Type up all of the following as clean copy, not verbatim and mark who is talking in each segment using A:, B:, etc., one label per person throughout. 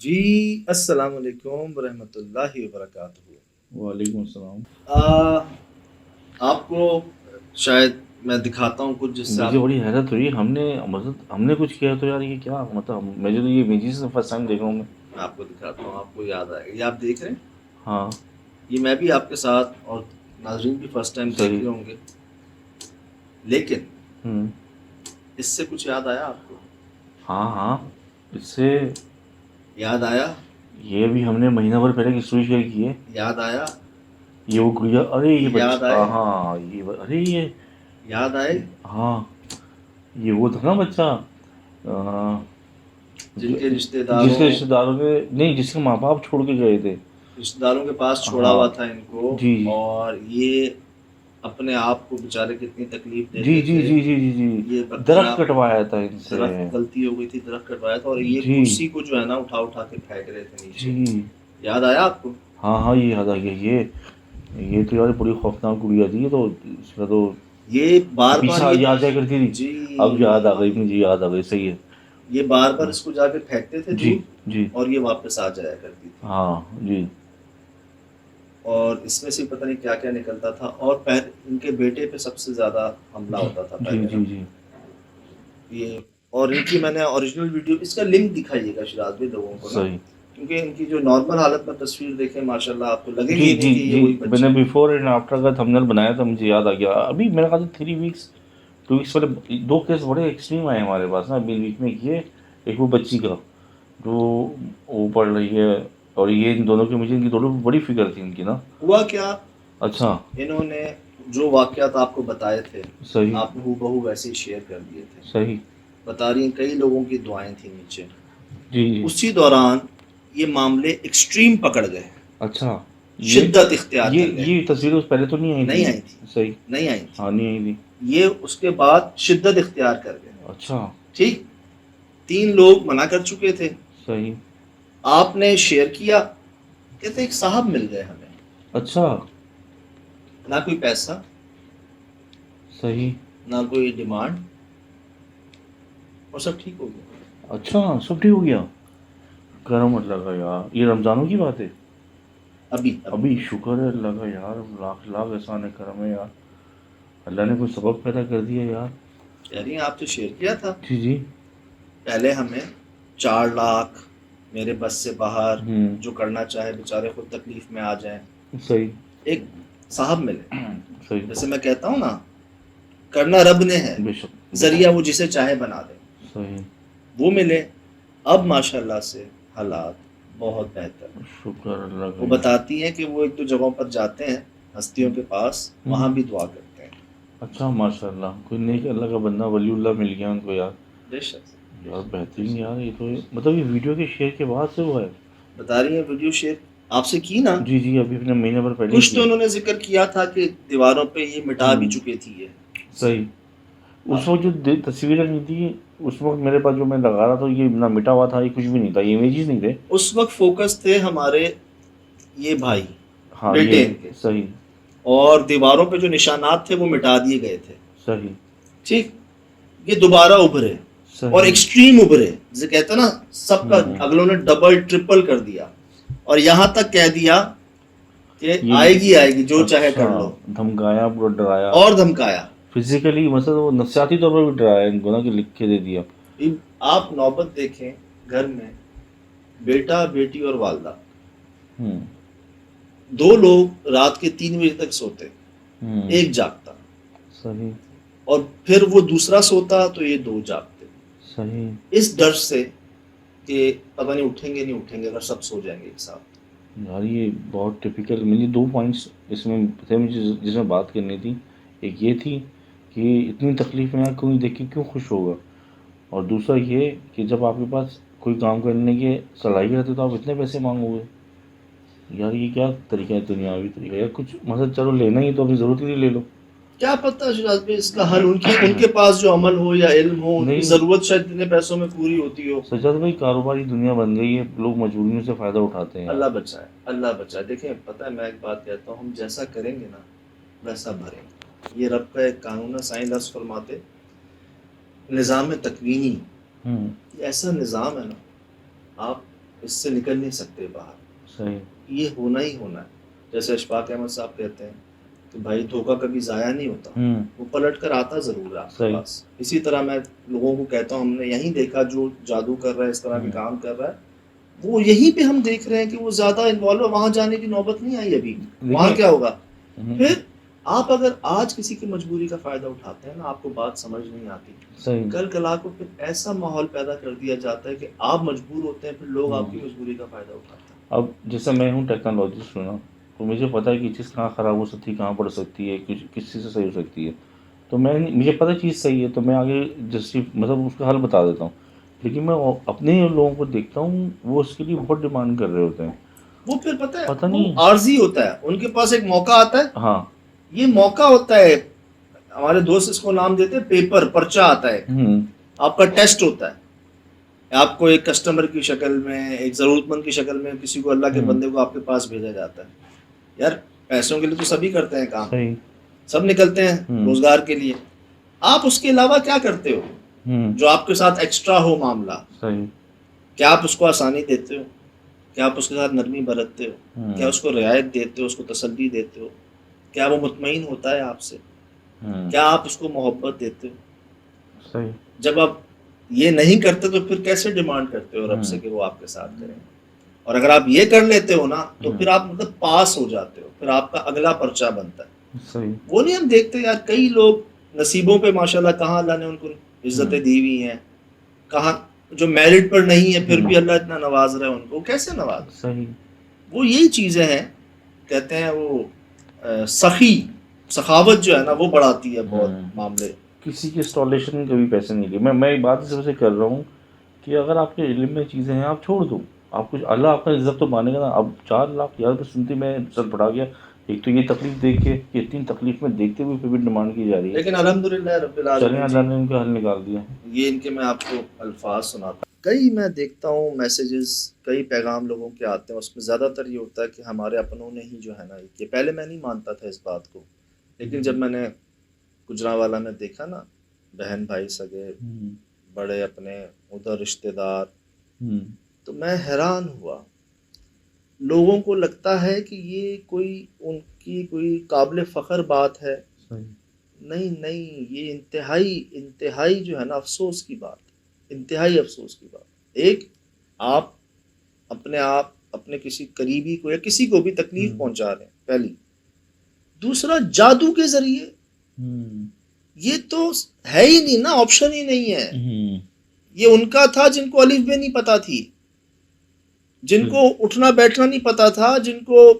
A: جی السلام علیکم ورحمۃ اللہ وبرکاتہ۔
B: وعلیکم السلام۔
A: آپ کو شاید میں دکھاتا ہوں کچھ جس سے
B: مجھے
A: آپ
B: بڑی حیرت ہوئی، ہم نے کچھ کیا تو یار یہ کیا مطلب مجھے تو یہ میجی سے فرسٹ ٹائم دیکھ رہا ہوں میں۔
A: آپ کو دکھاتا ہوں، آپ کو یاد آئے گا۔ یہ آپ دیکھ رہے ہیں،
B: ہاں
A: یہ میں بھی آپ کے ساتھ اور ناظرین بھی فرسٹ ٹائم دیکھ
B: صحیح۔
A: رہے ہوں گے، لیکن
B: ہوں
A: اس سے کچھ یاد آیا آپ کو؟
B: ہاں اس سے
A: یاد آیا؟
B: یہ بھی ہم نے مہینہ بھر پہلے کی اسٹوری شیئر کی ہے۔
A: یاد آیا؟
B: یہ وہ گڑیا، ارے یہ
A: یاد
B: بچہ،
A: آئے؟
B: ہاں ارے یہ
A: یاد آئے
B: ہاں یہ وہ تھا نا بچہ
A: جن کے رشتہ
B: جس کے
A: داروں
B: رشتے داروں کے نہیں، جس کے ماں باپ چھوڑ کے گئے تھے،
A: رشتہ داروں کے پاس چھوڑا
B: ہاں
A: ہوا تھا ان کو،
B: جی
A: اور یہ اپنے آپ کو بیچارے کتنی تکلیف
B: جی
A: دیتے
B: جی
A: تھے۔
B: جی جی جی جی
A: یہ
B: درخت
A: بچہ
B: کٹوایا تھا ان سے،
A: درخت غلطی ہو گئی تھی، درخت کٹوایا تھا، اور یہ
B: جی
A: کرسی کو جو ہے نا اٹھا اٹھا کے پھینک رہے تھے نیچے۔
B: جی
A: یاد آیا آپ کو؟
B: ہاں یہ یاد آ گیا۔ یہ تو یار بڑی خوفناک گڑیا تھی، یہ تو اس کا تو
A: یہ بار بار
B: پیچھا یاد آیا کرتی تھی۔
A: جی
B: اب یاد آ گئی، مجھے یاد آ گئی، صحیح ہے۔
A: یہ بار بار اس کو جا کے پھینکتے تھے
B: جی
A: دور،
B: جی
A: اور یہ واپس آ جایا کرتی تھی،
B: ہاں جی
A: اور اس میں سے پتہ نہیں کیا کیا نکلتا تھا، اور ان کے بیٹے پہ سب سے زیادہ حملہ ہوتا تھا
B: جی
A: پہلے نا
B: جی جی
A: یہ۔ اور ان کی میں نے اوریجنل ویڈیو، اس کا لنک دکھائیے گا شراز بھی لوگوں کو نا،
B: صحیح
A: کیونکہ ان کی جو نارمل حالت میں تصویر دیکھیں ماشاءاللہ آپ کو لگے
B: جی
A: گی
B: جی
A: نہیں کہ یہ
B: جی
A: وہی
B: میں
A: بچے
B: نے
A: ہیں۔
B: بیفور اینڈ آفٹر کا تھمبنیل بنایا تھا، مجھے یاد آ گیا۔ ابھی میرے خیال سے 2 ویکس پہلے 2 کیس بڑے ایکسٹریم آئے ہمارے پاس نا، ابھی ویک میں کیے۔ ایک وہ بچی کا جو وہ پڑھ رہی ہے، اور یہ ان دونوں کی، مجھے ان کی دونوں بڑی فکر تھی ان کی نا۔
A: ہوا کیا،
B: اچھا
A: انہوں نے جو واقعات آپ کو بتائے تھے
B: صحیح
A: آپ نے ہو بہو ویسے ہی شیئر کر دیے تھے۔
B: صحیح
A: بتا رہی ہیں کئی لوگوں کی دعائیں تھیں نیچے،
B: جی جی
A: اسی دوران یہ معاملے ایکسٹریم پکڑ گئے،
B: اچھا
A: شدت اختیار کر گئے۔
B: یہ تصویریں اس پہلے تو نہیں آئی
A: نہیں آئی
B: تھی؟
A: تھی،
B: صحیح،
A: نہیں آئی تھی،
B: ہاں نہیں آئی تھی۔
A: یہ اس کے بعد شدت اختیار کر گئے۔
B: اچھا
A: ٹھیک، 3 لوگ منع کر چکے تھے،
B: صحیح
A: آپ نے شیئر کیا، کہتے ایک صاحب مل گئے ہمیں،
B: اچھا
A: نہ کوئی پیسہ،
B: صحیح
A: نہ کوئی ڈیمانڈ، اور سب ٹھیک ہو گیا۔
B: اچھا سب ٹھیک ہو گیا، کرم اللہ کا یار۔ یہ رمضانوں کی بات ہے؟ ابھی شکر ہے اللہ کا یار، لاکھ لاکھ احسان ہے، کرم ہے یار، اللہ نے کوئی سبب پیدا کر دیا یار۔
A: کہہ رہی ہیں آپ تو شیئر کیا تھا،
B: جی جی
A: پہلے ہمیں 4 لاکھ میرے بس سے باہر،
B: ہوں
A: جو کرنا چاہے بیچارے خود تکلیف میں آ جائیں۔
B: صحیح
A: ایک صاحب ملے،
B: صحیح
A: جیسے میں کہتا ہوں نا، کرنا رب نے ہے،
B: بے شک بے
A: ذریعہ وہ جسے چاہے بنا دے،
B: شک، صحیح
A: وہ ملے۔ اب ماشاءاللہ سے حالات بہت بہتر ہیں۔
B: شکر اللہ کا
A: وہ
B: یار۔
A: بتاتی ہیں کہ وہ 1-2 جگہوں پر جاتے ہیں ہستیوں کے پاس، وہاں بھی دعا کرتے ہیں۔
B: اچھا ماشاء اللہ، کوئی نیک اللہ کا بندہ ولی اللہ مل گیا ان کو یار۔
A: بے شک
B: یار بہترین یار، یہ تو مطلب یہ ویڈیو کے شیئر کے بعد سے ہوا ہے؟
A: بتا رہی ہیں ویڈیو شیئر آپ سے کی نا،
B: جی جی ابھی اپنے مہینے بھر پہلے ہی
A: کچھ تو
B: کیا۔
A: انہوں نے ذکر کیا تھا کہ دیواروں پہ یہ مٹا بھی چکے تھی یہ۔
B: صحیح، اس وقت جو تصویریں نہیں تھی اس وقت میرے پاس، جو میں لگا رہا تھا، یہ نہ مٹا ہوا تھا، یہ کچھ بھی نہیں تھا، یہ امیجز نہیں تھے
A: اس وقت فوکس تھے ہمارے یہ بھائی،
B: ہاں
A: بیٹے
B: یہ
A: ان کے،
B: صحیح
A: اور دیواروں پہ جو نشانات تھے وہ مٹا دیے گئے تھے۔
B: صحیح
A: ٹھیک، یہ دوبارہ ابھرے اور
B: صحیح
A: ایکسٹریم ابھرے، جسے کہتے ہیں نا سب کا اگلوں نے ڈبل ٹرپل کر دیا، اور یہاں تک کہہ دیا کہ آئے گی جو چاہے کر لو،
B: دھمکایا، پورا ڈرایا،
A: اور دھمکایا۔
B: فزیکلی مثلا وہ نفسیاتی طور پر بھی ڈرایا ان کو نا، کہ لکھ کے دے دیا۔
A: آپ نوبت دیکھیں، گھر میں بیٹا بیٹی اور والدہ، 2 لوگ رات کے 3 بجے تک سوتے، ایک جاگتا،
B: صحیح
A: اور پھر وہ دوسرا سوتا تو یہ 2 جاگتے،
B: صحیح
A: اس ڈر سے کہ پتہ نہیں اٹھیں گے نہیں اٹھیں گے اگر سب سو جائیں گے ایک ساتھ۔
B: یار یہ بہت ٹپیکل، مجھے 2 پوائنٹس اس میں تھے مجھے جس میں بات کرنی تھی۔ ایک یہ تھی کہ اتنی تکلیف میں کوئی دیکھ کے کیوں خوش ہوگا، اور دوسرا یہ کہ جب آپ کے پاس کوئی کام کرنے کی صلاحیت ہے تو آپ اتنے پیسے مانگو گے۔ یار یہ کیا طریقہ ہے، دنیاوی طریقہ، یا کچھ مثلا چلو لینا ہی تو اپنی ضرورت کے لیے لے لو۔
A: کیا پتہ شراز بھائی اس کا حل ان کے پاس جو عمل ہو یا علم ہو، ان کی
B: نہیں
A: ضرورت شاید اتنے پیسوں میں پوری ہوتی ہو۔
B: سجاد بھائی، کاروباری دنیا بن گئی ہے، لوگ مجبوریوں سے فائدہ اٹھاتے ہیں۔
A: اللہ بچائے، اللہ بچائے۔ دیکھیں پتہ ہے، میں ایک بات کہتا ہوں، ہم جیسا کریں گے نا ویسا بھریں گے، یہ رب کا ایک قانون ہے۔ سائیں دس فرماتے نظام تکوینی، یہ ایسا نظام ہے نا، آپ اس سے نکل نہیں سکتے باہر.
B: صحیح.
A: یہ ہونا ہی ہونا ہے. جیسے اشفاق احمد صاحب کہتے ہیں کہ بھائی دھوکہ کبھی ضائع نہیں ہوتا, وہ پلٹ کر آتا ضرور ہے آپ کے پاس. اسی طرح میں لوگوں کو کہتا ہوں, ہم نے یہیں دیکھا جو جادو کر رہا ہے, اس طرح کے کام کر رہا ہے, وہ یہیں پہ ہم دیکھ رہے ہیں کہ وہ زیادہ انوالو ہے. وہاں جانے کی نوبت نہیں آئی ابھی. وہاں کیا ہوگا پھر آپ اگر آج کسی کی مجبوری کا فائدہ اٹھاتے ہیں نا, آپ کو بات سمجھ نہیں آتی, کل کلا کو پھر ایسا ماحول پیدا کر دیا جاتا ہے کہ آپ مجبور ہوتے ہیں, پھر لوگ آپ کی مجبوری کا فائدہ اٹھاتے ہیں.
B: اب جیسے میں ہوں ٹیکنالوجسٹ ہوں نا, تو مجھے پتہ ہے کہ چیز کہاں خراب ہو سکتی ہے, کہاں پڑ سکتی ہے, کس چیز سے صحیح ہو سکتی ہے. تو مجھے پتہ چیز صحیح ہے, تو میں آگے مطلب اس کا حل بتا دیتا ہوں. لیکن میں اپنے لوگوں کو دیکھتا ہوں, وہ اس کے لیے بہت ڈیمانڈ کر رہے ہوتے ہیں.
A: وہ پھر پتہ ہے
B: پتہ
A: وہ
B: نہیں
A: عارضی ہوتا ہے, ان کے پاس ایک موقع آتا ہے.
B: ہاں,
A: یہ موقع ہوتا ہے, ہمارے دوست اس کو نام دیتے ہیں پیپر, پرچہ آتا ہے, آپ کا ٹیسٹ ہوتا ہے. آپ کو ایک کسٹمر کی شکل میں, ایک ضرورت مند کی شکل میں, کسی کو اللہ کے بندے کو آپ کے پاس بھیجا جاتا ہے. یار پیسوں کے لیے تو سبھی کرتے ہیں کام,
B: صحیح.
A: سب نکلتے ہیں روزگار کے لیے. آپ اس کے علاوہ کیا کرتے ہو جو آپ کے ساتھ ایکسٹرا ہو معاملہ؟
B: صحیح.
A: کیا آپ اس کو آسانی دیتے ہو؟ کیا آپ اس کے ساتھ نرمی برتتے ہو؟ کیا اس کو رعایت دیتے ہو, اس کو تسلی دیتے ہو؟ کیا وہ مطمئن ہوتا ہے آپ سے؟ کیا آپ اس کو محبت دیتے ہو؟
B: صحیح.
A: جب آپ یہ نہیں کرتے تو پھر کیسے ڈیمانڈ کرتے ہو رب سے کہ وہ آپ کے ساتھ کریں؟ اور اگر آپ یہ کر لیتے ہو نا, تو پھر آپ مطلب پاس ہو جاتے ہو, پھر آپ کا اگلا پرچہ بنتا ہے.
B: صحیح.
A: وہ نہیں ہم دیکھتے یار, کئی لوگ نصیبوں پہ ماشاءاللہ کہاں اللہ نے ان کو عزتیں دی ہوئی ہیں, کہاں جو میرٹ پر نہیں ہے پھر بھی اللہ اتنا نواز رہا ہے ان کو, کیسے نواز؟
B: صحیح.
A: وہ یہی چیزیں ہیں, کہتے ہیں وہ سخاوت جو ہے نا وہ بڑھاتی ہے بہت معاملے.
B: کسی کی انسٹالیشن کے بھی پیسے نہیں لیے. میں بات اس وجہ سے کر رہا ہوں کہ اگر آپ کے علم میں چیزیں ہیں, آپ چھوڑ دو. آپ کچھ اللہ آپ کا عزت تو مانے گا نا. اب 4 لاکھ یار سنتے میں سر پڑا گیا. ایک تو یہ تکلیف دیکھ کے, کہ اتنی تکلیف میں دیکھتے ہوئے پھر بھی ڈیمانڈ کی جا رہی ہے.
A: لیکن الحمدللہ رب
B: چلیں
A: العالمین
B: اللہ نے ان کا حل نکال دیا.
A: یہ ان کے میں آپ کو الفاظ سناتا ہوں. کئی میں دیکھتا ہوں میسیجز, کئی پیغام لوگوں کے آتے ہیں, اس میں زیادہ تر یہ ہوتا ہے کہ ہمارے اپنوں نے ہی جو ہے نا, یہ پہلے میں نہیں مانتا تھا اس بات کو, لیکن جب میں نے گجرانوالا میں دیکھا نا, بہن بھائی سگے, بڑے اپنے ادھر رشتہ دار, تو میں حیران ہوا. لوگوں کو لگتا ہے کہ یہ کوئی ان کی کوئی قابل فخر بات ہے. نہیں, یہ انتہائی جو ہے نا افسوس کی بات, انتہائی افسوس کی بات. ایک, آپ اپنے کسی قریبی کو یا کسی کو بھی تکلیف پہنچا رہے ہیں, پہلی. دوسرا, جادو کے ذریعے, یہ تو ہے ہی نہیں نا, آپشن ہی نہیں ہے. یہ ان کا تھا جن کو الف بے نہیں پتا تھی, جن کو اٹھنا بیٹھنا نہیں پتا تھا, جن کو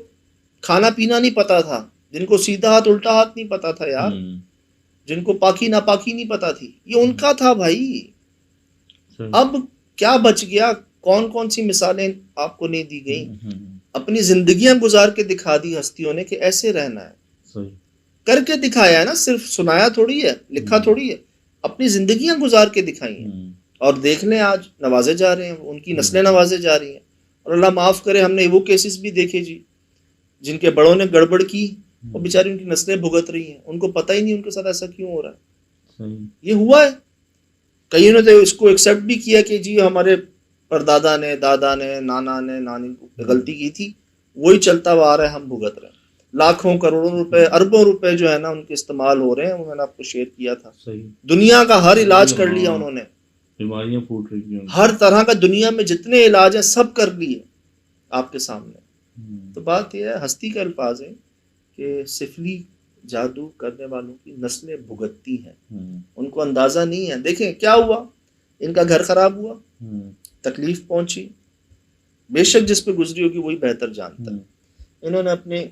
A: کھانا پینا نہیں پتا تھا, جن کو سیدھا ہاتھ الٹا ہاتھ نہیں پتا تھا یار, جن کو پاکی ناپاکی نہیں پتا تھی. یہ ان کا تھا بھائی. اب کیا بچ گیا؟ کون سی مثالیں آپ کو نہیں دی گئیں؟ اپنی زندگیاں گزار کے دکھا دی ہستیوں نے کہ ایسے رہنا ہے. کر کے دکھایا ہے نا, صرف سنایا تھوڑی ہے, لکھا تھوڑی ہے, اپنی زندگیاں گزار کے دکھائی ہیں. اور دیکھ لیں آج نوازے جا رہے ہیں, ان کی نسلیں نوازے جا رہی ہیں. اور اللہ معاف کرے, ہم نے وہ کیسز بھی دیکھے جی, جن کے بڑوں نے گڑبڑ کی, اور بیچاری ان کی نسلیں بھگت رہی ہیں, ان کو پتہ ہی نہیں ان کے ساتھ ایسا کیوں ہو رہا ہے. یہ ہوا ہے. کئیوں نے تو اس کو ایکسیپٹ بھی کیا کہ جی ہمارے پردادا نے, دادا نے, نانا نے, نانی غلطی کی تھی, وہی چلتا ہوا آ رہا ہے, ہم بھگت رہے ہیں. لاکھوں کروڑوں روپے, اربوں روپے جو ہے نا ان کے استعمال ہو رہے ہیں. وہ میں نے آپ کو شیئر کیا تھا. دنیا کا ہر علاج کر لیا انہوں نے,
B: بیماریاں پھوٹ رہی ہیں,
A: ہر طرح کا دنیا میں جتنے علاج ہیں سب کر لیے آپ کے سامنے. تو بات یہ ہے, ہستی کا الفاظ ہے کہ سفلی جادو کرنے والوں کی نسلیں بھگتتی ہیں, ان کو اندازہ نہیں ہے. دیکھیں کیا ہوا, ان کا گھر خراب ہوا, تکلیف پہنچی, بے شک جس پہ گزری ہوگی وہی بہتر جانتا ہے. انہوں نے اپنی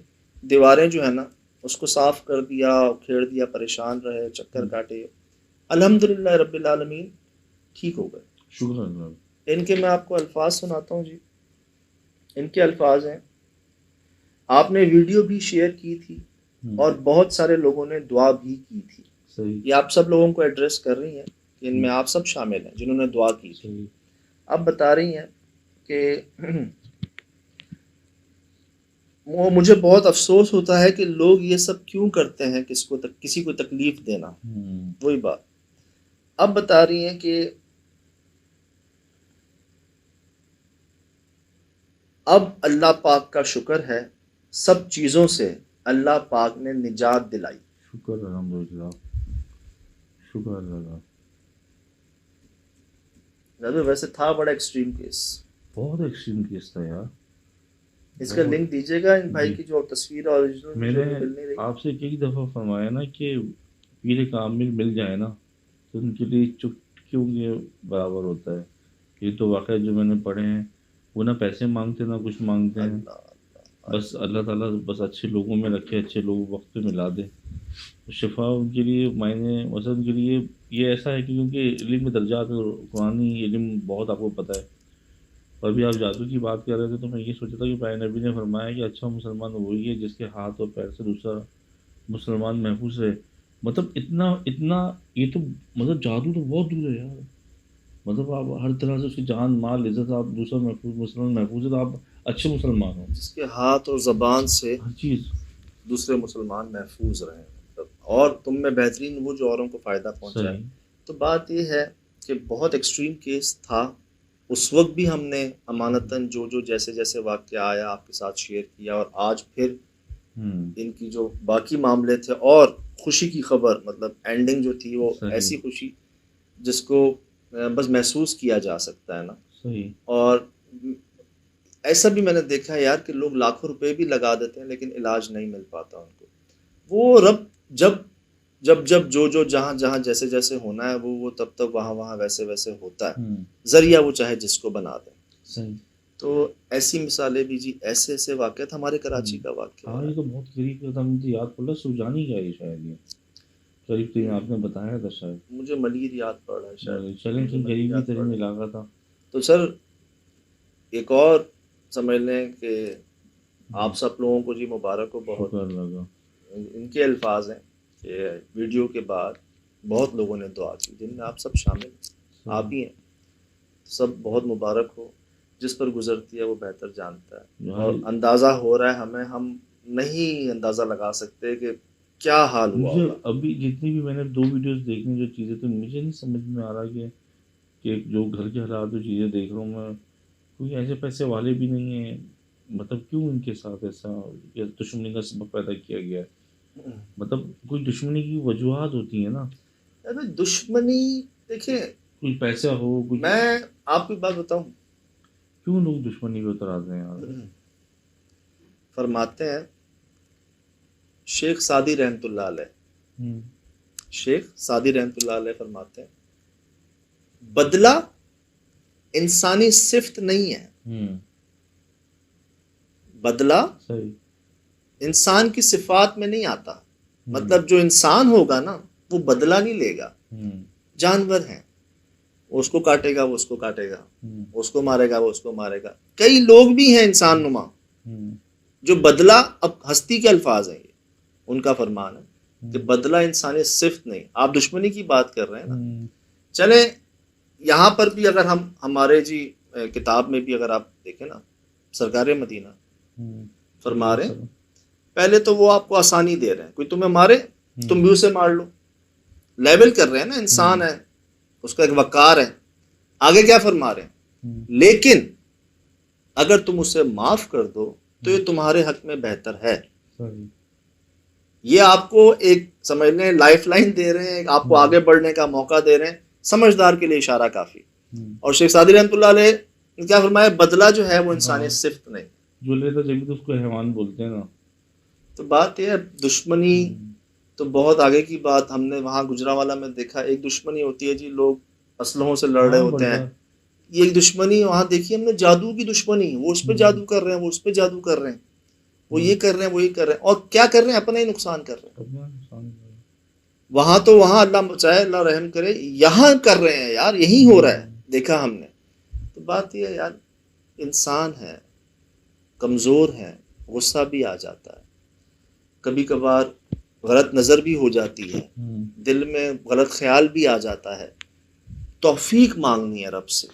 A: دیواریں جو ہے نا اس کو صاف کر دیا, کھیڑ دیا, پریشان رہے, چکر کاٹے. الحمدللہ رب العالمین ٹھیک ہو گئے.
B: شکر اللہ.
A: ان کے میں آپ کو الفاظ سناتا ہوں جی. ان کے الفاظ ہیں, آپ نے ویڈیو بھی شیئر کی تھی اور بہت سارے لوگوں نے دعا بھی کی تھی. یہ آپ سب لوگوں کو ایڈریس کر رہی ہیں کہ ان میں آپ سب شامل ہیں جنہوں نے دعا کی تھی. اب بتا رہی ہیں کہ مجھے بہت افسوس ہوتا ہے کہ لوگ یہ سب کیوں کرتے ہیں, کسی کو تکلیف دینا. وہی بات. اب بتا رہی ہیں کہ اب اللہ پاک کا شکر ہے سب چیزوں سے اللہ پاک نے نجات دلائی.
B: شکر الحمدللہ، شکر اللہ.
A: ویسے تھا بڑا ایکسٹریم کیس.
B: بہت ایکسٹریم کیس تھا یار.
A: اس کا لنک دیجیے گا ان بھائی
B: جی.
A: کی جو تصویر اوریجنل
B: میں
A: مجھے
B: نے
A: مل نہیں رہی.
B: آپ سے کئی دفعہ فرمایا نا کہ پیر کامل مل جائے نا تو ان کے لیے چٹکیوں کے برابر ہوتا ہے. یہ تو واقعہ جو میں نے پڑھے ہیں وہ نہ پیسے مانگتے نہ کچھ مانگتے ہیں.
A: اللہ
B: بس اللہ تعالیٰ بس اچھے لوگوں میں رکھے، اچھے لوگ وقت پہ ملا دے. شفا ان کے لیے معنی مثلا ان کے لیے یہ ایسا ہے کہ کیونکہ علم میں درجات قرآنی علم بہت آپ کو پتہ ہے. اور ابھی آپ جادو کی بات کر رہے تھے تو میں یہ سوچا تھا کہ پیارے نبی نے فرمایا کہ اچھا مسلمان وہی ہے جس کے ہاتھ اور پیر سے دوسرا مسلمان محفوظ ہے. مطلب اتنا یہ تو مطلب جادو تو بہت دور ہے یار. مطلب آپ ہر طرح سے اس کی جان مال عزت آپ دوسرا مسلمان محفوظ ہے تو آپ اچھے مسلمان ہوں.
A: جس کے ہاتھ اور زبان سے
B: ہر چیز
A: دوسرے مسلمان محفوظ رہیں اور تم میں بہترین وہ جو اوروں کو فائدہ پہنچائے.
B: صحیح.
A: تو بات یہ ہے کہ بہت ایکسٹریم کیس تھا. اس وقت بھی ہم نے امانتاً جو جیسے جیسے واقعہ آیا آپ کے ساتھ شیئر کیا، اور آج پھر ان کی جو باقی معاملے تھے اور خوشی کی خبر، مطلب اینڈنگ جو تھی وہ
B: صحیح.
A: ایسی خوشی جس کو بس محسوس کیا جا سکتا ہے نا.
B: صحیح.
A: اور ایسا بھی میں نے دیکھا ہے یار کہ لوگ لاکھوں روپے بھی لگا دیتے ہیں لیکن علاج نہیں مل پاتا ان کو. وہ رب جب جو جہاں جیسے جیسے ہونا ہے وہ تب تک وہاں ویسے ویسے ہوتا ہے. ذریعہ وہ چاہے جس کو بنا دے.
B: صحیح.
A: تو ایسی مثالیں بھی جی ایسے واقعات ہمارے کراچی کا واقعہ
B: ہاں یہ تو بہت قریب کا تھا. مجھے یاد پڑ رہا سوجانی کا یہ شاید یہ قریب ترین آپ نے بتایا تھا شاید.
A: مجھے ملیر یاد پڑ رہا ہے شاید.
B: چلیں کہ غریبی ترین علاقہ تھا.
A: تو سر ایک اور سمجھ لیں کہ آپ سب لوگوں کو جی مبارک ہو. بہت
B: شکر لگا.
A: ان کے الفاظ ہیں کہ ویڈیو کے بعد بہت لوگوں نے دعا کی جن میں آپ سب شامل ہیں، آپ ہی ہیں. سب بہت مبارک ہو. جس پر گزرتی ہے وہ بہتر جانتا ہے. اور اندازہ ہو رہا ہے ہم نہیں اندازہ لگا سکتے کہ کیا حال ہوا
B: مجھے
A: ہوگا.
B: ابھی جتنی بھی میں نے 2 ویڈیوز دیکھنی جو چیزیں تو مجھے نہیں سمجھ میں آ رہا کہ جو گھر کے حالات جو چیزیں دیکھ رہا ہوں میں کوئی ایسے پیسے والے بھی نہیں ہیں. مطلب کیوں ان کے ساتھ ایسا دشمنی کا سبب پیدا کیا گیا ہے؟ مطلب کوئی دشمنی کی وجوہات ہوتی ہیں نا.
A: دشمنی دیکھیں
B: کوئی پیسہ ہو کچھ.
A: میں آپ کو بات بتاؤں
B: کیوں لوگ دشمنی پہ اتر آتے ہیں یار.
A: فرماتے ہیں شیخ سعدی رحمۃ اللہ علیہ، شیخ سعدی رحمۃ اللہ علیہ فرماتے ہیں بدلہ انسانی صفت نہیں ہے. بدلہ انسان کی صفات میں نہیں آتا. مطلب جو انسان ہوگا نا وہ بدلہ نہیں لے گا. جانور ہیں، وہ اس کو کاٹے گا وہ اس کو کاٹے گا، اس کو مارے گا وہ اس کو مارے گا. کئی لوگ بھی ہیں انسان نما جو بدلہ، اب ہستی کے الفاظ ہیں یہ، ان کا فرمان ہے کہ بدلہ انسانی صفت نہیں. آپ دشمنی کی بات کر رہے ہیں نا. چلیں یہاں پر بھی اگر ہمارے جی کتاب میں بھی اگر آپ دیکھیں نا سرکار مدینہ فرما رہے ہیں پہلے تو وہ آپ کو آسانی دے رہے ہیں، کوئی تمہیں مارے تم بھی اسے مار لو. لیول کر رہے ہیں نا، انسان ہے اس کا ایک وقار ہے. آگے کیا فرما رہے ہیں لیکن اگر تم اسے معاف کر دو تو یہ تمہارے حق میں بہتر ہے. یہ آپ کو ایک سمجھ لیں لائف لائن دے رہے ہیں، آپ کو آگے بڑھنے کا موقع دے رہے ہیں. سمجھدار کے لیے اشارہ کافی. اور شیخ سعدی رحمۃ اللہ علیہ نے کیا فرمایا بدلہ جو ہے وہ انسانی صفت نہیں.
B: جو لیتا جبھی تو اس کو حیوان بولتے ہیں نا. تو
A: بات یہ ہے دشمنی تو بہت آگے کی بات. ہم نے وہاں گجرانوالہ میں دیکھا ایک دشمنی ہوتی ہے جی، لوگ اسلحوں سے لڑ رہے ہوتے ہیں. یہ ایک دشمنی وہاں دیکھی ہم نے جادو کی دشمنی. وہ اس پہ جادو کر رہے ہیں، وہ اس پہ جادو کر رہے ہیں، وہ یہ کر رہے ہیں، وہ یہ کر رہے ہیں، اور کیا کر رہے ہیں اپنا ہی نقصان کر رہے ہیں. وہاں تو وہاں اللہ بچائے اللہ رحم کرے، یہاں کر رہے ہیں یار، یہی ہو رہا ہے دیکھا ہم نے. تو بات یہ ہے یار انسان ہے، کمزور ہے، غصہ بھی آ جاتا ہے، کبھی کبھار غلط نظر بھی ہو جاتی ہے، دل میں غلط خیال بھی آ جاتا ہے. توفیق مانگنی ہے رب سے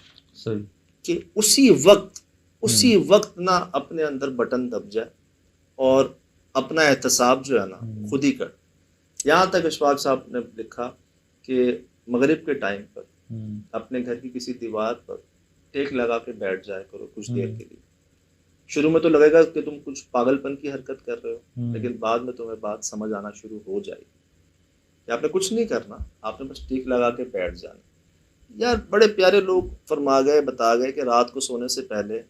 A: کہ اسی وقت نہ اپنے اندر بٹن دب جائے اور اپنا احتساب جو ہے نا خود ہی کر. یہاں تک اشفاق صاحب نے لکھا کہ مغرب کے ٹائم پر اپنے گھر کی کسی دیوار پر ٹیک لگا کے بیٹھ جائے کرو کچھ دیر کے لیے. شروع میں تو لگے گا کہ تم کچھ پاگل پن کی حرکت کر رہے ہو،
B: ہوں،
A: لیکن بعد میں تمہیں بات سمجھ آنا شروع ہو جائے گی کہ آپ نے کچھ نہیں کرنا، آپ نے بس ٹیک لگا کے بیٹھ جانا. یار بڑے پیارے لوگ فرما گئے، بتا گئے کہ رات کو سونے سے پہلے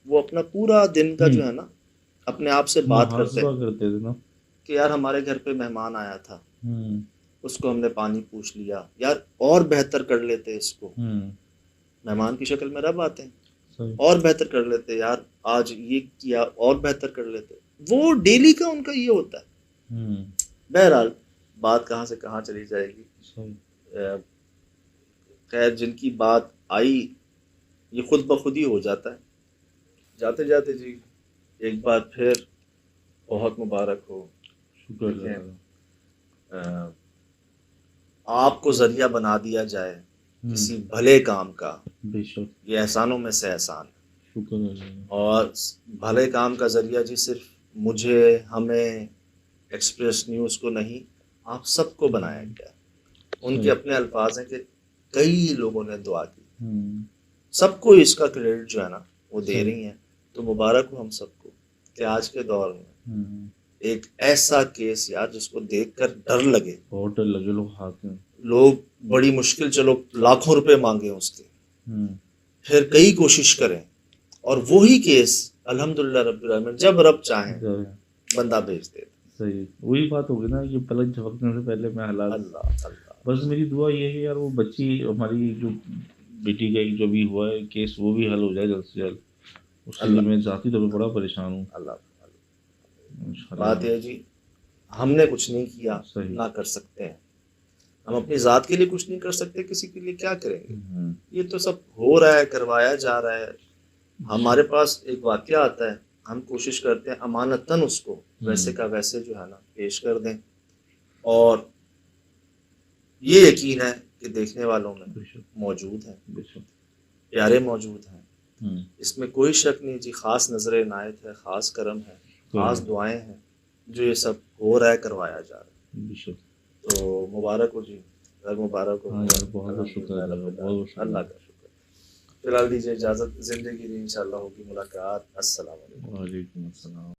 A: وہ اپنا پورا دن کا جو ہے نا اپنے آپ سے بات کرتے
B: محاسبہ کرتے تھے نا.
A: کہ یار ہمارے گھر پہ مہمان آیا تھا،
B: ہوں،
A: اس کو ہم نے پانی پوچھ لیا، یار اور بہتر کر لیتے اس کو،
B: ہوں،
A: مہمان کی شکل میں رب آتے ہیں،
B: صحیح.
A: اور بہتر کر لیتے، یار آج یہ کیا اور بہتر کر لیتے. وہ ڈیلی کا ان کا یہ ہوتا ہے.
B: ہوں،
A: بہرحال بات کہاں سے کہاں چلی جائے گی.
B: صحیح.
A: خیر جن کی بات آئی یہ خود بخود ہی ہو جاتا ہے. جاتے جاتے جی ایک بار پھر بہت مبارک ہو.
B: شکر
A: دیکھیں،
B: اللہ.
A: آپ کو ذریعہ بنا دیا جائے
B: ہوں،
A: کسی بھلے کام کا،
B: بے شک.
A: یہ احسانوں میں سے احسان ہے.
B: شکر اللہ.
A: اور بھلے کام کا ذریعہ جی صرف مجھے، ہمیں، ایکسپریس نیوز کو نہیں، آپ سب کو بنایا گیا. ان کے اپنے الفاظ ہیں کہ کئی لوگوں نے دعا کی،
B: ہوں،
A: سب کو اس کا کریڈٹ جو ہے نا وہ دے
B: صحیح.
A: رہی ہیں. تو مبارک ہو ہم سب کو کہ آج کے دور میں
B: ہوں،
A: ایک ایسا کیس یار جس کو دیکھ کر ڈر لگے،
B: بہت ڈر لگے لوگ ہاتھ میں.
A: لوگ بڑی مشکل چلو لاکھوں روپے مانگے اس کے،
B: ہوں،
A: پھر کئی کوشش کریں، اور وہی کیس الحمدللہ رب العالمین جب رب چاہیں بندہ بھیج دے.
B: صحیح. وہی بات ہوگی نا، یہ پلک جھپکنے سے پہلے میں حالات.
A: اللہ اللہ
B: بس میری دعا یہ ہے کہ یار وہ بچی ہماری جو بیٹی کا جو بھی ہوا ہے کیس وہ بھی حل ہو جائے جلد سے جلد. اس کے لیے میں ذاتی طور پہ بڑا پریشان ہوں.
A: اللہ.
B: انشاءاللہ.
A: بات یہ ہے جی ہم نے کچھ نہیں کیا،
B: صحیح.
A: نہ کر سکتے ہیں. ہم اپنی ذات کے لیے کچھ نہیں کر سکتے، کسی کے لیے کیا کریں گے.
B: ہوں،
A: یہ تو سب ہو رہا ہے، کروایا جا رہا ہے. ہمارے پاس ایک واقعہ آتا ہے، ہم کوشش کرتے ہیں امانتاً اس کو ویسے کا ویسے جو ہے نا پیش کر دیں، اور یہ یقین ہے کہ دیکھنے والوں میں
B: بے شک.
A: موجود ہیں،
B: بے شک.
A: پیارے موجود ہیں.
B: ہوں،
A: اس میں کوئی شک نہیں جی. خاص نظر عنایت ہے، خاص کرم ہے، خاص دعائیں ہیں جو یہ سب ہو رہا ہے، کروایا جا رہا ہے.
B: بے شک.
A: تو مبارک ہو جی، گھر مبارک ہو.
B: ہاں یار، بہت بہت شکر
A: الحمدللہ
B: اللہ
A: رب
B: کا، بہت بہت شکر.
A: اللہ کا شکر. فی الحال دیجیے اجازت، زندگی دی انشاءاللہ ہوگی ملاقات. السلام علیکم.
B: وعلیکم السلام.